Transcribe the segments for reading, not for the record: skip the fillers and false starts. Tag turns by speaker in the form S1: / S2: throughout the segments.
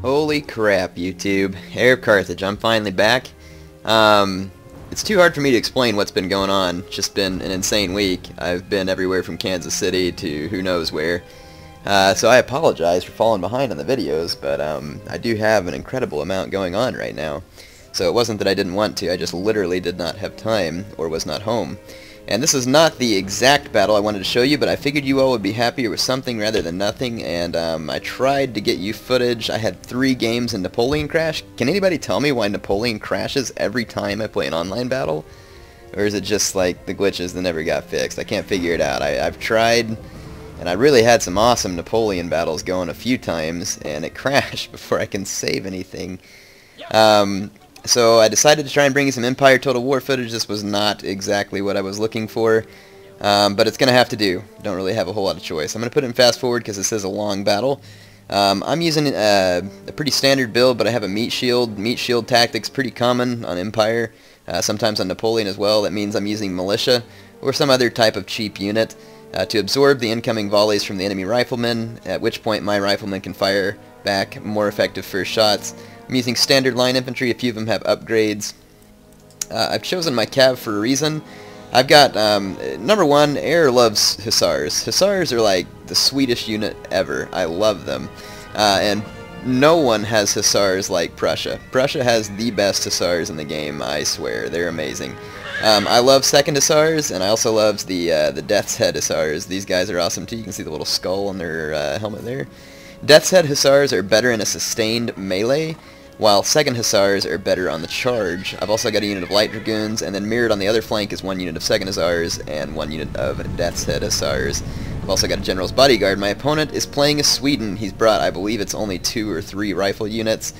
S1: Holy crap, YouTube. Heir of Carthage, I'm finally back. It's too hard for me to explain what's been going on. It's just been an insane week. I've been everywhere from Kansas City to who knows where. So I apologize for falling behind on the videos, but I do have an incredible amount going on right now. So it wasn't that I didn't want to, I just literally did not have time or was not home. And this is not the exact battle I wanted to show you, but I figured you all would be happier with something rather than nothing, and I tried to get you footage. I had 3 games in Napoleon Crash. Can anybody tell me why Napoleon crashes every time I play an online battle? Or is it just like the glitches that never got fixed? I can't figure it out. I've tried, and I really had some awesome Napoleon battles going a few times, and it crashed before I can save anything. So I decided to try and bring you some Empire Total War footage. This was not exactly what I was looking for, but it's going to have to do. Don't really have a whole lot of choice. I'm going to put it in fast forward because this is a long battle. I'm using a pretty standard build, but I have a meat shield. Meat shield tactics pretty common on Empire, sometimes on Napoleon as well. That means I'm using militia or some other type of cheap unit to absorb the incoming volleys from the enemy riflemen, at which point my riflemen can fire back more effective first shots. I'm using standard line infantry. A few of them have upgrades. I've chosen my cav for a reason. I've got, number one, Heir loves Hussars. Hussars are like the sweetest unit ever. I love them. And no one has Hussars like Prussia. Prussia has the best Hussars in the game, I swear. They're amazing. I love 2nd Hussars, and I also love the Death's Head Hussars. These guys are awesome too. You can see the little skull on their helmet there. Death's Head Hussars are better in a sustained melee, while 2nd Hussars are better on the charge. I've also got a unit of Light Dragoons, and then mirrored on the other flank is 1 unit of 2nd Hussars and 1 unit of Death's Head Hussars. I've also got a General's Bodyguard. My opponent is playing a Sweden. He's brought, I believe it's only 2 or 3 rifle units,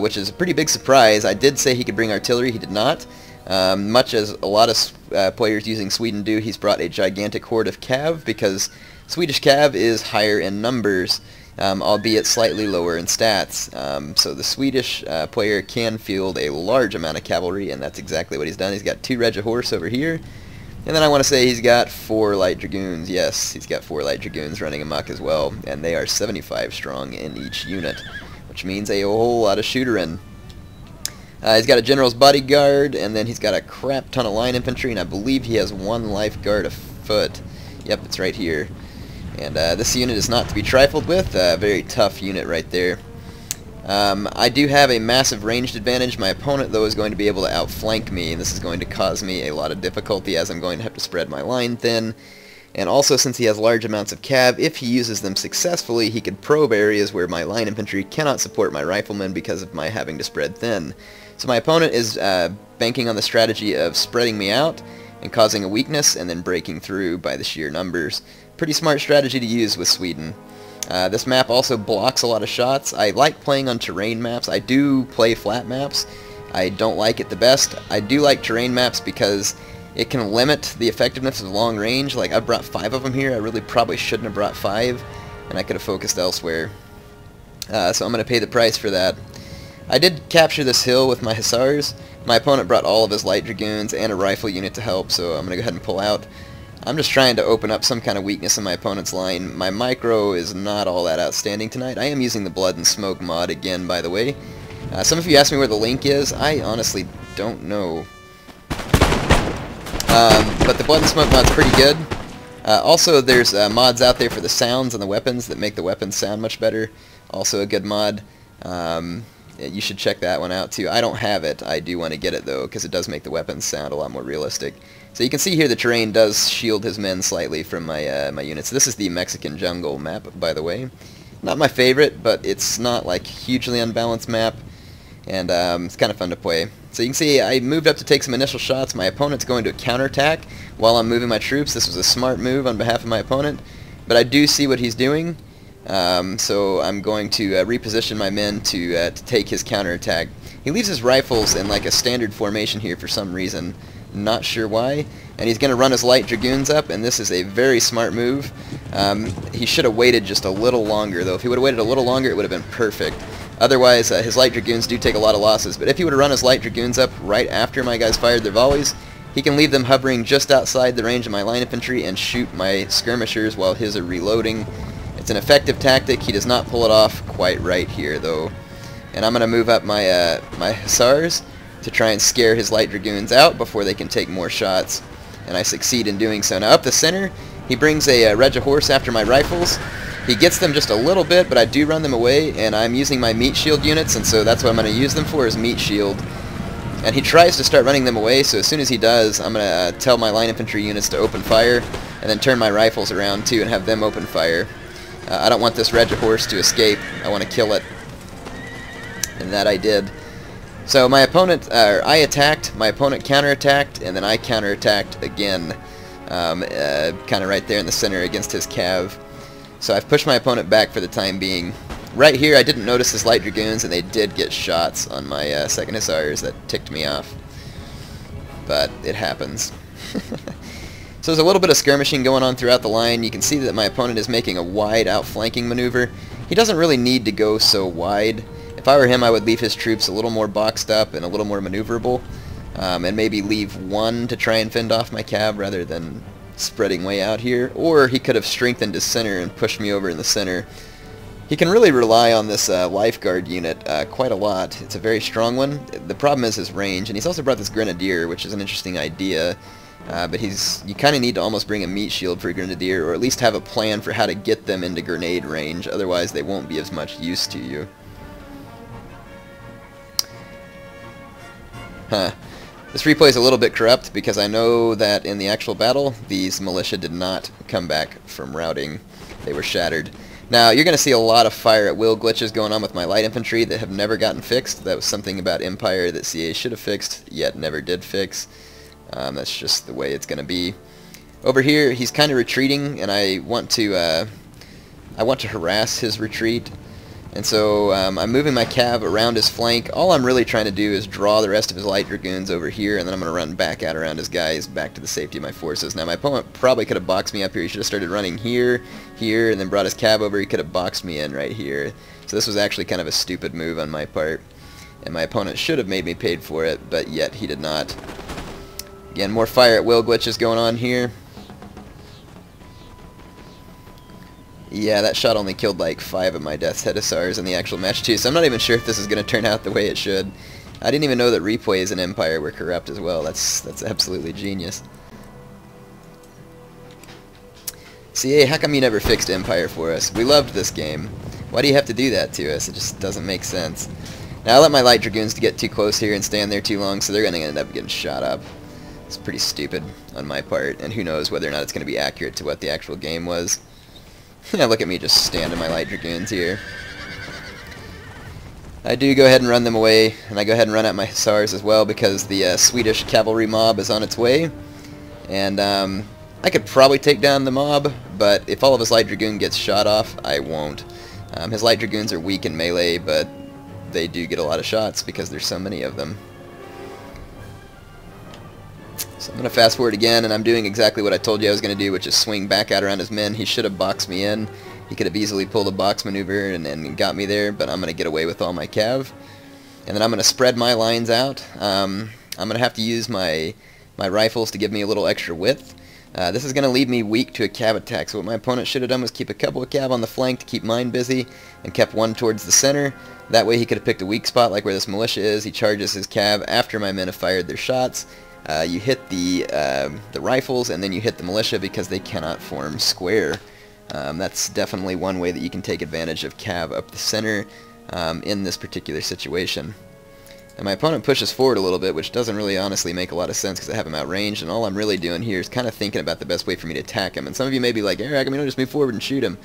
S1: which is a pretty big surprise. I did say he could bring artillery, he did not. Much as a lot of players using Sweden do, he's brought a gigantic horde of cav, because Swedish cav is higher in numbers, albeit slightly lower in stats. So the Swedish player can field a large amount of cavalry, and that's exactly what he's done. He's got 2 Reg of Horse over here, and then I want to say he's got 4 Light Dragoons. Yes, he's got 4 Light Dragoons running amok as well, and they are 75 strong in each unit, which means a whole lot of shooter-in. He's got a General's Bodyguard, and then he's got a crap ton of line infantry, and I believe he has 1 Lifeguard afoot. Yep, it's right here. And this unit is not to be trifled with. Very tough unit right there. I do have a massive ranged advantage. My opponent, though, is going to be able to outflank me, and this is going to cause me a lot of difficulty, as I'm going to have to spread my line thin. And also, since he has large amounts of cav, if he uses them successfully, he could probe areas where my line infantry cannot support my riflemen because of my having to spread thin. So my opponent is banking on the strategy of spreading me out and causing a weakness and then breaking through by the sheer numbers. Pretty smart strategy to use with Sweden. This map also blocks a lot of shots. I like playing on terrain maps. I do play flat maps. I don't like it the best. I do like terrain maps because it can limit the effectiveness of long range. Like, I brought 5 of them here. I really probably shouldn't have brought 5, and I could have focused elsewhere. So I'm going to pay the price for that. I did capture this hill with my Hussars. My opponent brought all of his Light Dragoons and a rifle unit to help, so I'm going to go ahead and pull out. I'm just trying to open up some kind of weakness in my opponent's line. My micro is not all that outstanding tonight. I am using the Blood and Smoke mod again, by the way. Some of you asked me where the link is. I honestly don't know. But the Blood and Smoke mod's pretty good. Also, there's mods out there for the sounds and the weapons that make the weapons sound much better. Also a good mod. You should check that one out too. I don't have it. I do want to get it though, because it does make the weapons sound a lot more realistic. So you can see here the terrain does shield his men slightly from my my units. This is the Mexican jungle map, by the way. Not my favorite, but it's not like hugely unbalanced map, and it's kind of fun to play. So you can see I moved up to take some initial shots. My opponent's going to counterattack while I'm moving my troops. This was a smart move on behalf of my opponent, but I do see what he's doing. So I'm going to reposition my men to take his counterattack. He leaves his rifles in like a standard formation here for some reason. Not sure why. And he's going to run his Light Dragoons up, and this is a very smart move. He should have waited just a little longer, though. If he would have waited a little longer, it would have been perfect. Otherwise, his Light Dragoons do take a lot of losses. But if he would have run his Light Dragoons up right after my guys fired their volleys, he can leave them hovering just outside the range of my line infantry and shoot my skirmishers while his are reloading. It's an effective tactic. He does not pull it off quite right here, though. And I'm going to move up my my Hussars to try and scare his light dragoons out before they can take more shots. And I succeed in doing so. Now up the center, he brings a Reg of Horse after my rifles. He gets them just a little bit, but I do run them away, and I'm using my meat shield units, and so that's what I'm going to use them for, is meat shield. And he tries to start running them away, so as soon as he does, I'm going to tell my line infantry units to open fire, and then turn my rifles around too and have them open fire. I don't want this Reg of Horse to escape. I want to kill it. And that I did. So my opponent, I attacked, my opponent counterattacked, and then I counterattacked again, kind of right there in the center against his cav. So I've pushed my opponent back for the time being. Right here, I didn't notice his light dragoons, and they did get shots on my second Hussars. That ticked me off. But it happens. So there's a little bit of skirmishing going on throughout the line. You can see that my opponent is making a wide outflanking maneuver. He doesn't really need to go so wide. If I were him, I would leave his troops a little more boxed up and a little more maneuverable, and maybe leave one to try and fend off my cav rather than spreading way out here. Or he could have strengthened his center and pushed me over in the center. He can really rely on this lifeguard unit quite a lot. It's a very strong one. The problem is his range, and he's also brought this grenadier, which is an interesting idea. But you kind of need to almost bring a meat shield for a grenadier, or at least have a plan for how to get them into grenade range. Otherwise, they won't be as much use to you. This replay is a little bit corrupt because I know that in the actual battle, these militia did not come back from routing. They were shattered. Now, you're going to see a lot of fire-at-will glitches going on with my light infantry that have never gotten fixed. That was something about Empire that CA should have fixed, yet never did fix. That's just the way it's going to be. Over here, he's kind of retreating, and I want to harass his retreat. And so I'm moving my cav around his flank. All I'm really trying to do is draw the rest of his light dragoons over here, and then I'm going to run back out around his guys back to the safety of my forces. Now my opponent probably could have boxed me up here. He should have started running here, here, and then brought his cav over. He could have boxed me in right here. So this was actually kind of a stupid move on my part. And my opponent should have made me paid for it, but yet he did not. Again, more fire-at-will glitches going on here. Yeah, that shot only killed like 5 of my Death's Head Hussars in the actual match too, so I'm not even sure if this is going to turn out the way it should. I didn't even know that replays in Empire were corrupt as well. That's absolutely genius. CA, how come you never fixed Empire for us? We loved this game. Why do you have to do that to us? It just doesn't make sense. Now I let my light dragoons get too close here and stand there too long, so they're going to end up getting shot up. It's pretty stupid on my part, and who knows whether or not it's going to be accurate to what the actual game was. Yeah, look at me just standing my light dragoons here. I do go ahead and run them away, and I go ahead and run out my Hussars as well because the Swedish cavalry mob is on its way. And I could probably take down the mob, but if all of his light dragoon gets shot off, I won't. His light dragoons are weak in melee, but they do get a lot of shots because there's so many of them. So I'm going to fast forward again, and I'm doing exactly what I told you I was going to do, which is swing back out around his men. He should have boxed me in. He could have easily pulled a box maneuver and got me there, but I'm going to get away with all my cav. And then I'm going to spread my lines out. I'm going to have to use my rifles to give me a little extra width. This is going to leave me weak to a cav attack, so what my opponent should have done was keep a couple of cav on the flank to keep mine busy, and kept one towards the center. That way he could have picked a weak spot like where this militia is. He charges his cav after my men have fired their shots. You hit the rifles, and then you hit the militia because they cannot form square. That's definitely one way that you can take advantage of cav up the center in this particular situation. And my opponent pushes forward a little bit, which doesn't really honestly make a lot of sense because I have him outranged, and all I'm really doing here is kind of thinking about the best way for me to attack him. And some of you may be like, Eric, just move forward and shoot him.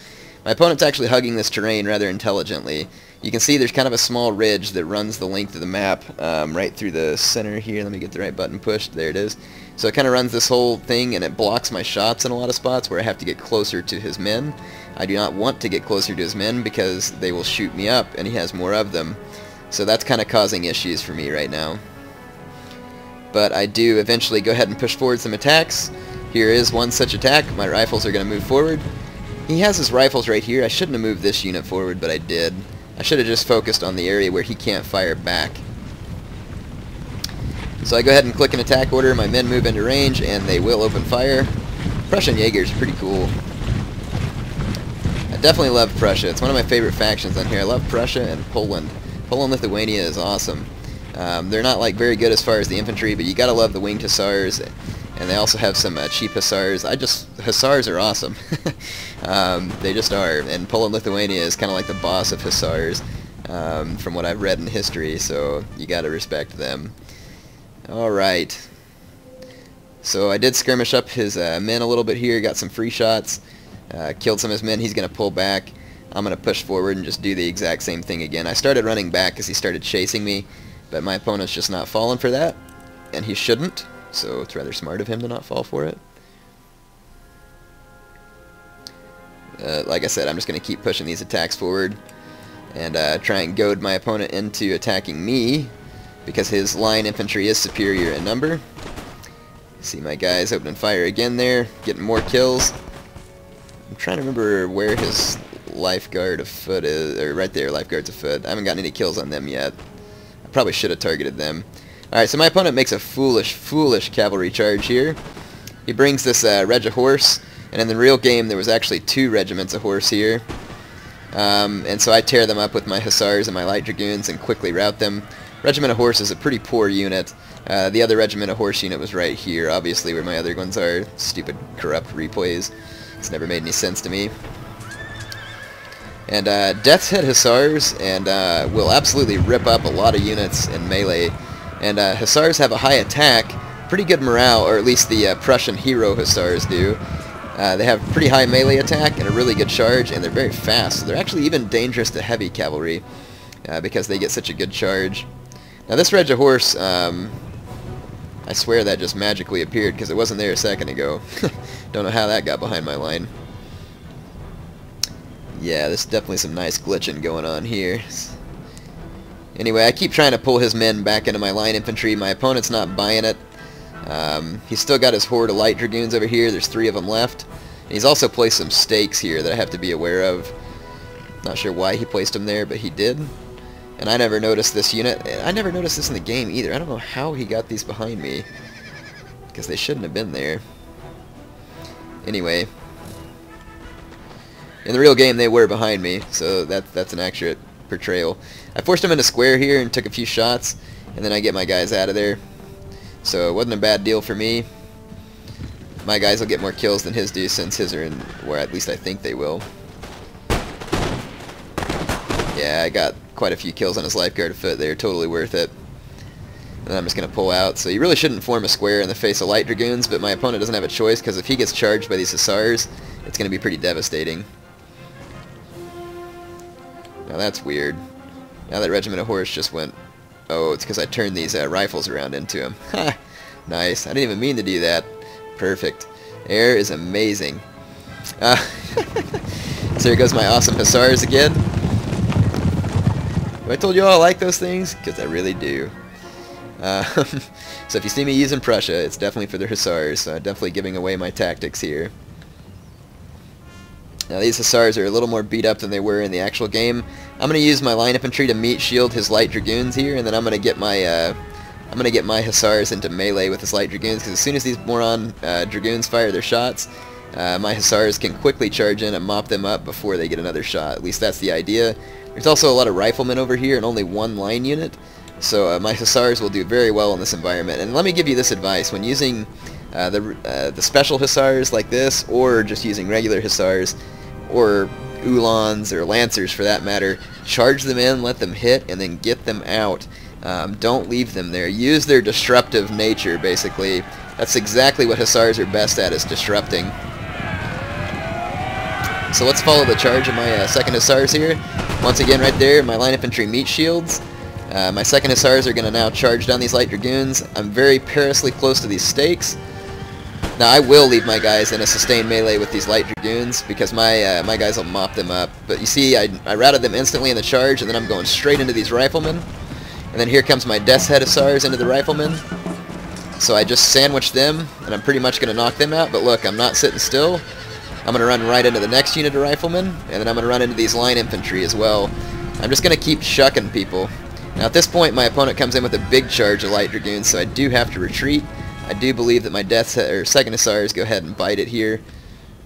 S1: My opponent's actually hugging this terrain rather intelligently. You can see there's kind of a small ridge that runs the length of the map right through the center here. Let me get the right button pushed. There it is. So it kind of runs this whole thing, and it blocks my shots in a lot of spots where I have to get closer to his men. I do not want to get closer to his men because they will shoot me up, and he has more of them. So that's kind of causing issues for me right now. But I do eventually go ahead and push forward some attacks. Here is one such attack. My rifles are going to move forward. He has his rifles right here. I shouldn't have moved this unit forward, but I did. I should have just focused on the area where he can't fire back. So I go ahead and click an attack order. My men move into range, and they will open fire. Prussian Jaegers are pretty cool. I definitely love Prussia. It's one of my favorite factions on here. I love Prussia and Poland. Poland Lithuania is awesome. They're not like very good as far as the infantry, but you gotta love the winged Hussars, and they also have some cheap Hussars. Hussars are awesome. They just are, and Poland Lithuania is kind of like the boss of Hussars, from what I've read in history, so you gotta respect them. Alright. So I did skirmish up his men a little bit here, got some free shots, killed some of his men. He's going to pull back. I'm going to push forward and just do the exact same thing again. I started running back because he started chasing me, but my opponent's just not falling for that, and he shouldn't, so it's rather smart of him to not fall for it. Like I said, I'm just going to keep pushing these attacks forward and try and goad my opponent into attacking me because his line infantry is superior in number. See my guys opening fire again there, getting more kills. I'm trying to remember where his lifeguard of foot is, or right there, lifeguards of foot. I haven't gotten any kills on them yet. I probably should have targeted them. Alright, so my opponent makes a foolish cavalry charge here. He brings this reg of horse, and in the real game there was actually 2 regiments of horse here. And so I tear them up with my Hussars and my light dragoons and quickly rout them. Regiment of Horse is a pretty poor unit. The other Regiment of Horse unit was right here, obviously, where my other ones are. Stupid, corrupt replays. It's never made any sense to me. And Death's Head Hussars and will absolutely rip up a lot of units in melee. And Hussars have a high attack, pretty good morale, or at least the Prussian hero Hussars do. They have pretty high melee attack and a really good charge, and they're very fast. So they're actually even dangerous to heavy cavalry because they get such a good charge. Now this Reg of Horse, I swear that just magically appeared because it wasn't there a second ago. Don't know how that got behind my line. Yeah, there's definitely some nice glitching going on here. Anyway, I keep trying to pull his men back into my line infantry. My opponent's not buying it. He's still got his horde of light dragoons over here. There's 3 of them left. And he's also placed some stakes here that I have to be aware of. Not sure why he placed them there, but he did. And I never noticed this unit. I never noticed this in the game either. I don't know how he got these behind me, because they shouldn't have been there. Anyway, in the real game they were behind me, so that's an accurate portrayal. I forced him into square here and took a few shots, and then I get my guys out of there. So it wasn't a bad deal for me. My guys will get more kills than his do, since his are in where at least I think they will. Yeah, I got quite a few kills on his lifeguard of foot. They're totally worth it. And I'm just going to pull out. So you really shouldn't form a square in the face of light dragoons, but my opponent doesn't have a choice, because if he gets charged by these Hussars, it's going to be pretty devastating. Now that's weird. Now that Regiment of Horse just went... Oh, it's because I turned these rifles around into him. Ha! Nice. I didn't even mean to do that. Perfect. Air is amazing. So here goes my awesome Hussars again. I told you all I like those things, because I really do. So if you see me using Prussia, it's definitely for the Hussars, so I'm definitely giving away my tactics here. Now these Hussars are a little more beat up than they were in the actual game. I'm going to use my line infantry to meat shield his light dragoons here, and then I'm going to get my Hussars into melee with his light dragoons, because as soon as these moron dragoons fire their shots, my Hussars can quickly charge in and mop them up before they get another shot. At least that's the idea. There's also a lot of riflemen over here and only 1 line unit, so my Hussars will do very well in this environment. And let me give you this advice: when using the special Hussars like this, or just using regular Hussars, or Uhlans or Lancers for that matter, charge them in, let them hit, and then get them out. Don't leave them there. Use their disruptive nature, basically. That's exactly what Hussars are best at, is disrupting. So let's follow the charge of my second Hussars here. Once again, right there, my line infantry meat shields. My second Hussars are going to now charge down these light dragoons. I'm very perilously close to these stakes. Now I will leave my guys in a sustained melee with these light dragoons, because my guys will mop them up. But you see, I routed them instantly in the charge, and then I'm going straight into these riflemen. And then here comes my Death's Head Hussars into the riflemen. So I just sandwich them, and I'm pretty much going to knock them out. But look, I'm not sitting still. I'm going to run right into the next unit of riflemen, and then I'm going to run into these line infantry as well. I'm just going to keep shucking people. Now at this point, my opponent comes in with a big charge of light dragoons, so I do have to retreat. I do believe that my second Hussars go ahead and bite it here.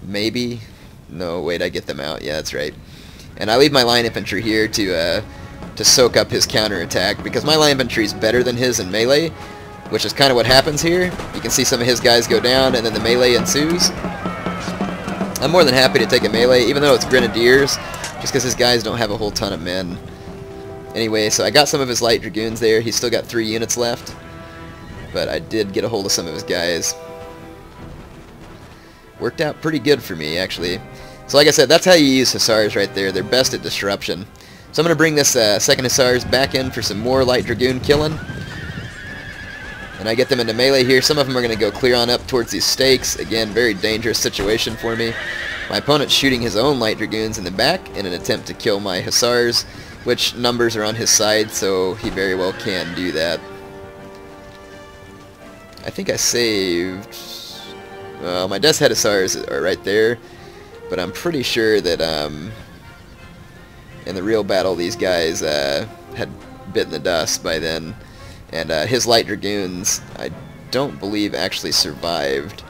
S1: Maybe. No, wait, I get them out. Yeah, that's right. And I leave my line infantry here to to soak up his counterattack, because my light infantry is better than his in melee, which is kind of what happens here. You can see some of his guys go down, and then the melee ensues. I'm more than happy to take a melee, even though it's grenadiers, just because his guys don't have a whole ton of men. Anyway, so I got some of his light dragoons there. He's still got 3 units left, but I did get a hold of some of his guys. Worked out pretty good for me, actually. So like I said, that's how you use Hussars right there. They're best at disruption. So I'm going to bring this 2nd Hussars back in for some more light dragoon killing. And I get them into melee here. Some of them are going to go clear on up towards these stakes. Again, very dangerous situation for me. My opponent's shooting his own light dragoons in the back in an attempt to kill my Hussars, which numbers are on his side, so he very well can do that. I think I saved... Well, my Death's Head Hussars are right there, but I'm pretty sure that in the real battle these guys had bitten the dust by then. And his light dragoons, I don't believe actually survived.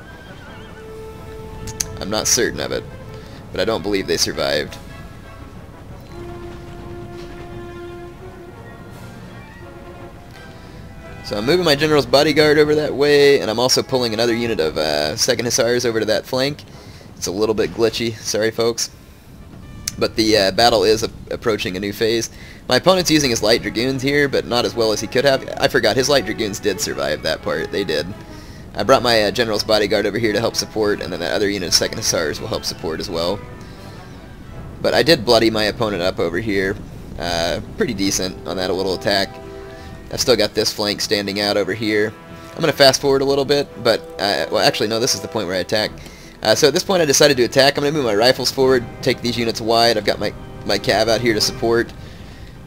S1: I'm not certain of it, but I don't believe they survived. So I'm moving my general's bodyguard over that way, and I'm also pulling another unit of 2nd Hussars over to that flank. It's a little bit glitchy, sorry folks. But the battle is approaching a new phase. My opponent's using his light dragoons here, but not as well as he could have. I forgot, his light dragoons did survive that part. They did. I brought my general's bodyguard over here to help support, and then that other unit of 2nd Hussars will help support as well. But I did bloody my opponent up over here. Pretty decent on that little attack. I've still got this flank standing out over here. I'm going to fast forward a little bit, but, well actually no, this is the point where I attack. So at this point I decided to attack. I'm going to move my rifles forward, take these units wide. I've got my cav out here to support.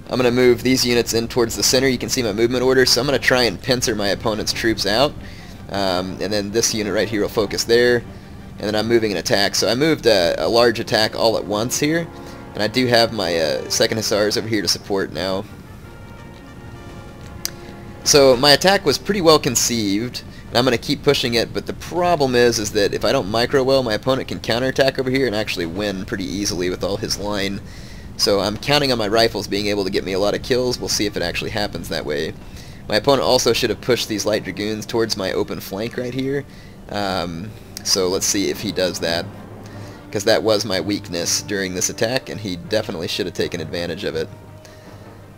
S1: I'm going to move these units in towards the center. You can see my movement order, so I'm going to try and pincer my opponent's troops out. And then this unit right here will focus there. And then I'm moving an attack. So I moved a large attack all at once here. And I do have my 2nd Hussars over here to support now. So my attack was pretty well conceived, and I'm going to keep pushing it, but the problem is that if I don't micro well, my opponent can counterattack over here and actually win pretty easily with all his line. So I'm counting on my rifles being able to get me a lot of kills. We'll see if it actually happens that way. My opponent also should have pushed these light dragoons towards my open flank right here. So let's see if he does that, because that was my weakness during this attack, and he definitely should have taken advantage of it.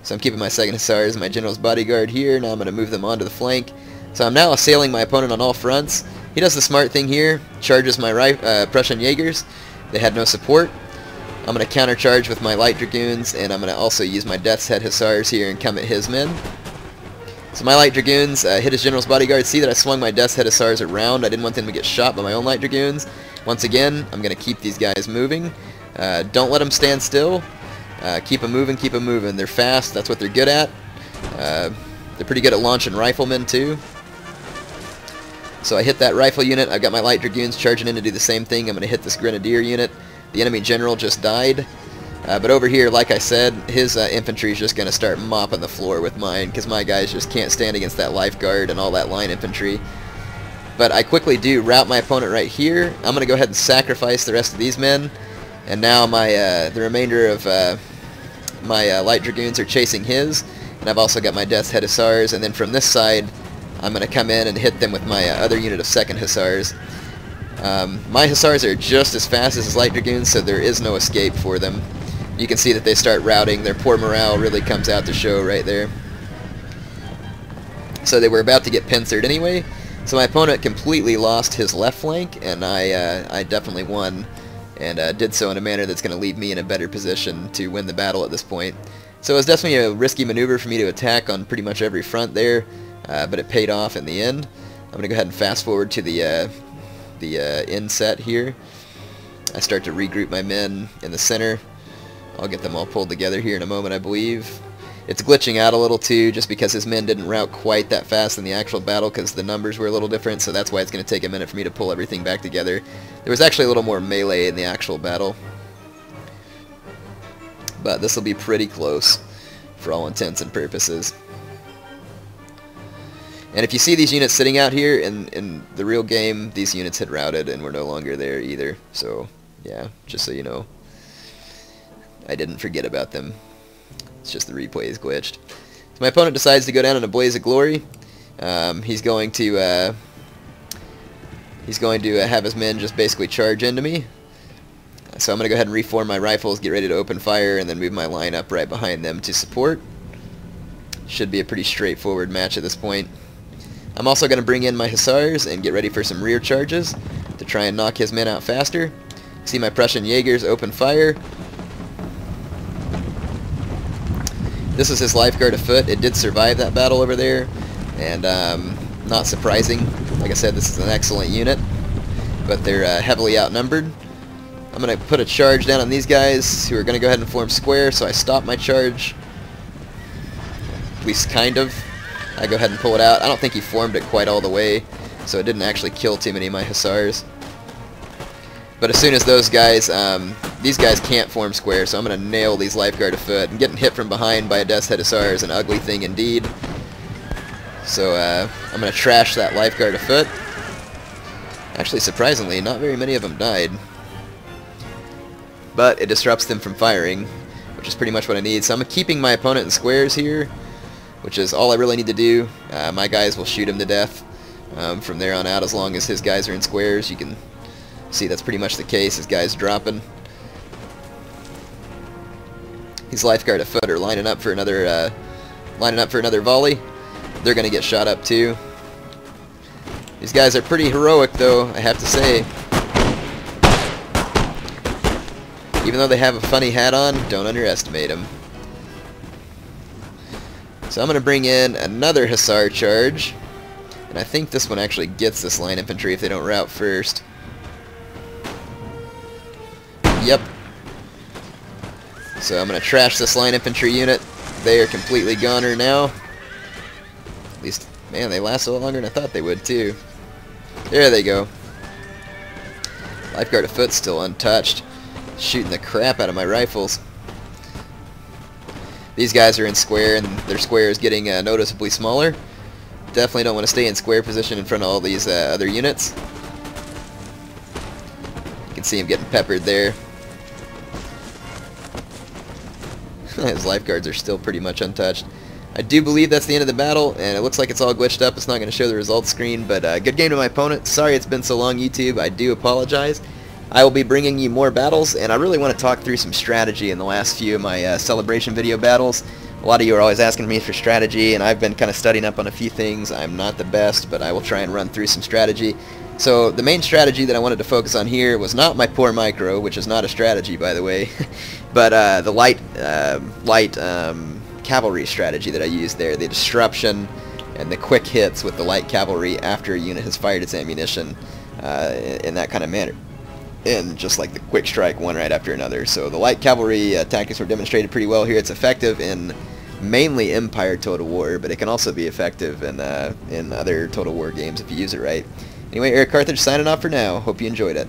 S1: So I'm keeping my 2nd Hussars and my general's bodyguard here. Now I'm going to move them onto the flank. So I'm now assailing my opponent on all fronts. He does the smart thing here, charges my Prussian Jaegers. They had no support. I'm going to countercharge with my light dragoons, and I'm going to also use my Death's Head Hussars here and come at his men. So my light dragoons hit his general's bodyguard. See that I swung my Death's Head Hussars around. I didn't want them to get shot by my own light dragoons. Once again, I'm going to keep these guys moving. Don't let them stand still. Keep them moving, keep them moving. They're fast, that's what they're good at. They're pretty good at launching riflemen too. So I hit that rifle unit. I've got my light dragoons charging in to do the same thing. I'm going to hit this grenadier unit. The enemy general just died. But over here, like I said, his infantry is just going to start mopping the floor with mine, because my guys just can't stand against that lifeguard and all that line infantry. But I quickly do rout my opponent right here. I'm going to go ahead and sacrifice the rest of these men. And now my the remainder of my light dragoons are chasing his, and I've also got my Death's Head Hussars. And then from this side, I'm going to come in and hit them with my other unit of 2nd Hussars. My Hussars are just as fast as his light dragoons, so there is no escape for them. You can see that they start routing. Their poor morale really comes out to show right there. So they were about to get pincered anyway. So my opponent completely lost his left flank, and I definitely won. And did so in a manner that's going to leave me in a better position to win the battle at this point. So it was definitely a risky maneuver for me to attack on pretty much every front there, but it paid off in the end. I'm going to go ahead and fast forward to the inset here. I start to regroup my men in the center. I'll get them all pulled together here in a moment, I believe. It's glitching out a little too, just because his men didn't rout quite that fast in the actual battle, because the numbers were a little different, so that's why it's going to take a minute for me to pull everything back together. There was actually a little more melee in the actual battle, but this will be pretty close for all intents and purposes. And if you see these units sitting out here in the real game, these units had routed and were no longer there either. So yeah, just so you know, I didn't forget about them. It's just the replay is glitched. So my opponent decides to go down in a blaze of glory. He's going to have his men just basically charge into me. So I'm going to go ahead and reform my rifles, get ready to open fire, and then move my line up right behind them to support. Should be a pretty straightforward match at this point. I'm also going to bring in my Hussars and get ready for some rear charges to try and knock his men out faster. See my Prussian Jaegers open fire. This is his Life Guard afoot. It did survive that battle over there, and not surprising. Like I said, this is an excellent unit, but they're heavily outnumbered. I'm going to put a charge down on these guys who are going to go ahead and form square, so I stop my charge. At least kind of. I go ahead and pull it out. I don't think he formed it quite all the way, so it didn't actually kill too many of my Hussars. But as soon as those guys, these guys can't form square, so I'm going to nail these Life Guard afoot. And getting hit from behind by a Death's Head Hussar is an ugly thing indeed. So I'm going to trash that Life Guard afoot. Actually, surprisingly, not very many of them died. But it disrupts them from firing, which is pretty much what I need. So I'm keeping my opponent in squares here, which is all I really need to do. My guys will shoot him to death from there on out as long as his guys are in squares. You can see that's pretty much the case. His guys dropping. These Life Guard afoot are lining up for another volley. They're going to get shot up too. These guys are pretty heroic, though, I have to say. Even though they have a funny hat on, don't underestimate them. So I'm going to bring in another Hussar charge. And I think this one actually gets this line infantry if they don't rout first. Yep. So I'm going to trash this line infantry unit. They are completely goner now. At least, man, they last a lot longer than I thought they would, too. There they go. Life Guard afoot still untouched. Shooting the crap out of my rifles. These guys are in square, and their square is getting noticeably smaller. Definitely don't want to stay in square position in front of all these other units. You can see him getting peppered there. His Life Guards are still pretty much untouched. I do believe that's the end of the battle, and it looks like it's all glitched up. It's not going to show the results screen, but good game to my opponent. Sorry it's been so long, YouTube. I do apologize. I will be bringing you more battles, and I really want to talk through some strategy in the last few of my celebration video battles. A lot of you are always asking me for strategy, and I've been kind of studying up on a few things. I'm not the best, but I will try and run through some strategy. So the main strategy that I wanted to focus on here was not my poor micro, which is not a strategy, by the way, but the light cavalry strategy that I used there, the disruption and the quick hits with the light cavalry after a unit has fired its ammunition in that kind of manner. And just like the quick strike, one right after another. So the light cavalry tactics were demonstrated pretty well here. It's effective in mainly Empire Total War, but it can also be effective in other Total War games if you use it right. Anyway, Heir of Carthage signing off for now. Hope you enjoyed it.